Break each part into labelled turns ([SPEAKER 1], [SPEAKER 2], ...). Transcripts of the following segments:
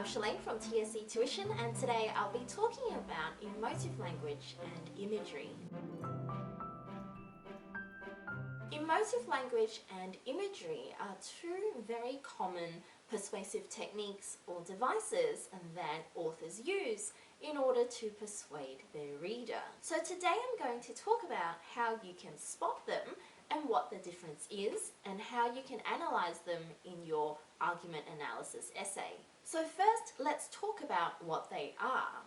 [SPEAKER 1] I'm Shirlaine from TSC Tuition, and today I'll be talking about emotive language and imagery. Emotive language and imagery are two very common persuasive techniques or devices that authors use in order to persuade their reader. So today I'm going to talk about how you can spot them and what the difference is, and how you can analyze them in your argument analysis essay. So first, let's talk about what they are.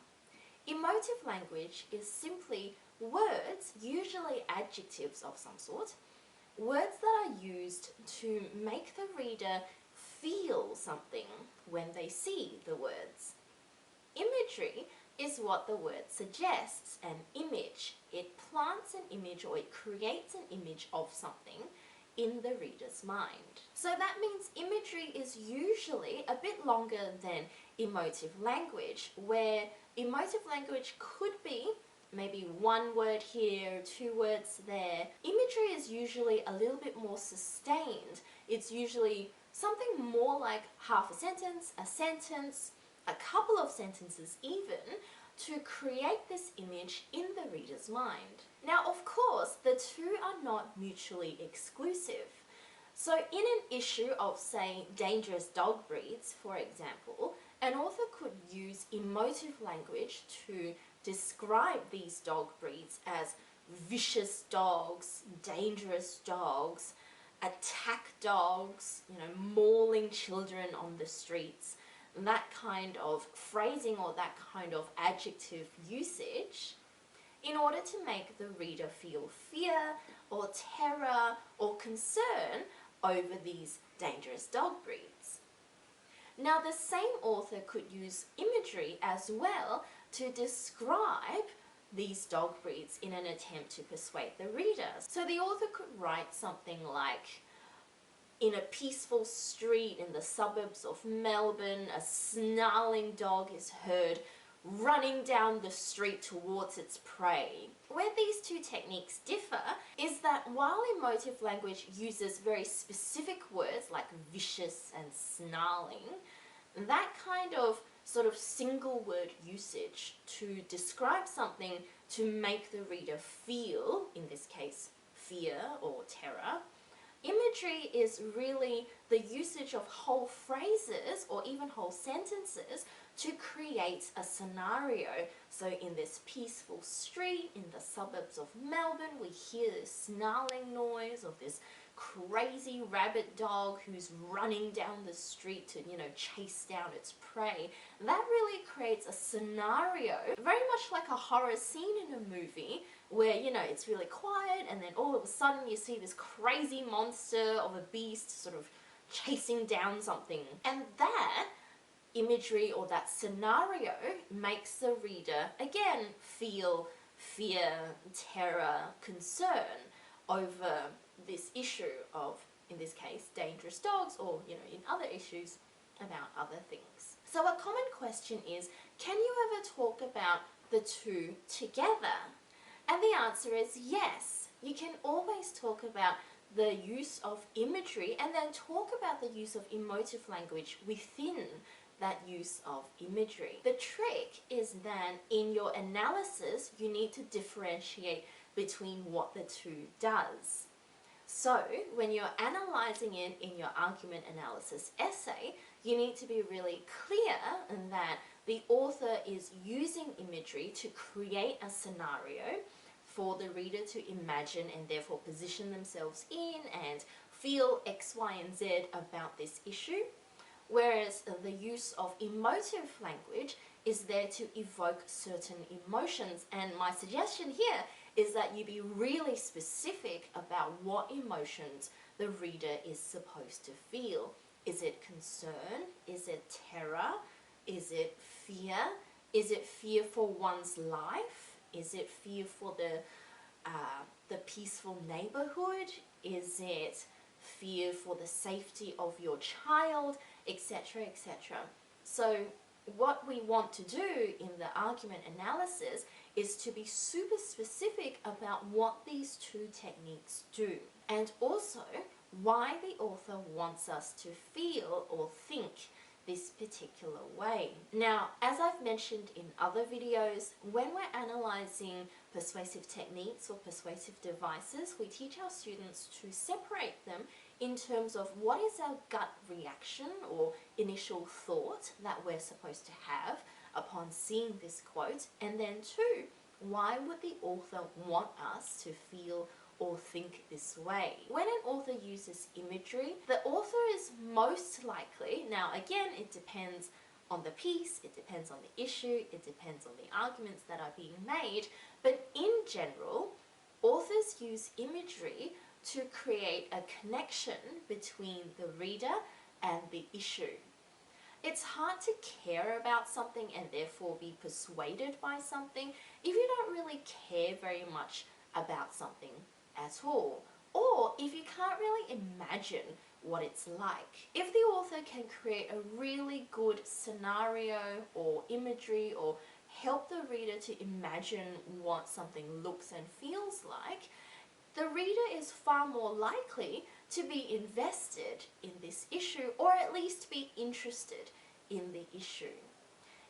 [SPEAKER 1] Emotive language is simply words, usually adjectives of some sort, words that are used to make the reader feel something when they see the words. Imagery is what the word suggests, an image. It plants an image, or it creates an image of something in the reader's mind. So that means imagery is usually a bit longer than emotive language, where emotive language could be maybe one word here, two words there. Imagery is usually a little bit more sustained. It's usually something more like half a sentence, a couple of sentences even, to create this image in the reader's mind. Now, of course, the two are not mutually exclusive. So in an issue of, say, dangerous dog breeds, for example, an author could use emotive language to describe these dog breeds as vicious dogs, dangerous dogs, attack dogs, mauling children on the streets. That kind of phrasing or that kind of adjective usage in order to make the reader feel fear or terror or concern over these dangerous dog breeds. Now, the same author could use imagery as well to describe these dog breeds in an attempt to persuade the reader. So the author could write something like, in a peaceful street in the suburbs of Melbourne, a snarling dog is heard running down the street towards its prey. Where these two techniques differ is that while emotive language uses very specific words like vicious and snarling, that kind of sort of single word usage to describe something to make the reader feel, in this case, fear or terror, imagery is really the usage of whole phrases or even whole sentences to create a scenario. So in this peaceful street in the suburbs of Melbourne, we hear this snarling noise of this crazy rabid dog who's running down the street to, chase down its prey. That really creates a scenario, very much like a horror scene in a movie, where, it's really quiet and then all of a sudden you see this crazy monster of a beast sort of chasing down something. And that imagery or that scenario makes the reader, again, feel fear, terror, concern over this issue of, in this case, dangerous dogs, or, in other issues about other things. So a common question is, can you ever talk about the two together? And the answer is yes. You can always talk about the use of imagery and then talk about the use of emotive language within that use of imagery. The trick is then in your analysis, you need to differentiate between what the two does. So when you're analyzing it in your argument analysis essay, you need to be really clear that the author is using imagery to create a scenario for the reader to imagine and therefore position themselves in and feel X, Y, and Z about this issue. Whereas the use of emotive language is there to evoke certain emotions. And my suggestion here is that you be really specific about what emotions the reader is supposed to feel. Is it concern? Is it terror? Is it fear? Is it fear for one's life? Is it fear for the peaceful neighborhood? Is it fear for the safety of your child, etc., etc. So what we want to do in the argument analysis is to be super specific about what these two techniques do, and also why the author wants us to feel or think this particular way. Now, as I've mentioned in other videos, when we're analysing persuasive techniques or persuasive devices, we teach our students to separate them in terms of what is our gut reaction or initial thought that we're supposed to have upon seeing this quote, and then two, why would the author want us to feel or think this way? When an author uses imagery, the author is most likely, now again it depends on the piece, it depends on the issue, it depends on the arguments that are being made, but in general, authors use imagery to create a connection between the reader and the issue. It's hard to care about something and therefore be persuaded by something if you don't really care very much about something at all, or if you can't really imagine what it's like. If the author can create a really good scenario or imagery or help the reader to imagine what something looks and feels like, the reader is far more likely to be invested in this issue, or at least be interested in the issue.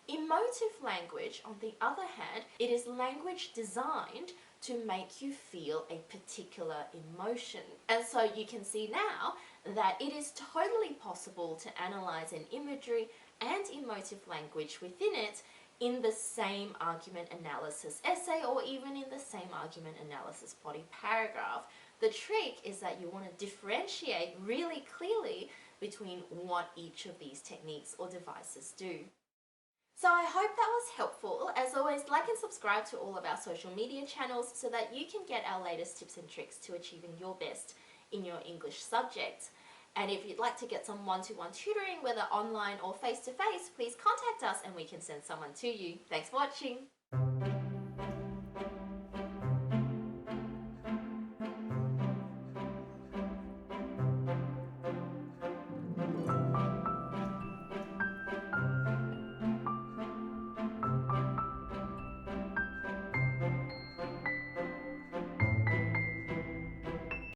[SPEAKER 1] Emotive language, on the other hand, it is language designed to make you feel a particular emotion. And so you can see now that it is totally possible to analyse an imagery and emotive language within it in the same argument analysis essay, or even in the same argument analysis body paragraph. The trick is that you want to differentiate really clearly between what each of these techniques or devices do. So I hope that was helpful. As always, like and subscribe to all of our social media channels so that you can get our latest tips and tricks to achieving your best in your English subject. And if you'd like to get some one-to-one tutoring, whether online or face-to-face, please contact us and we can send someone to you. Thanks for watching.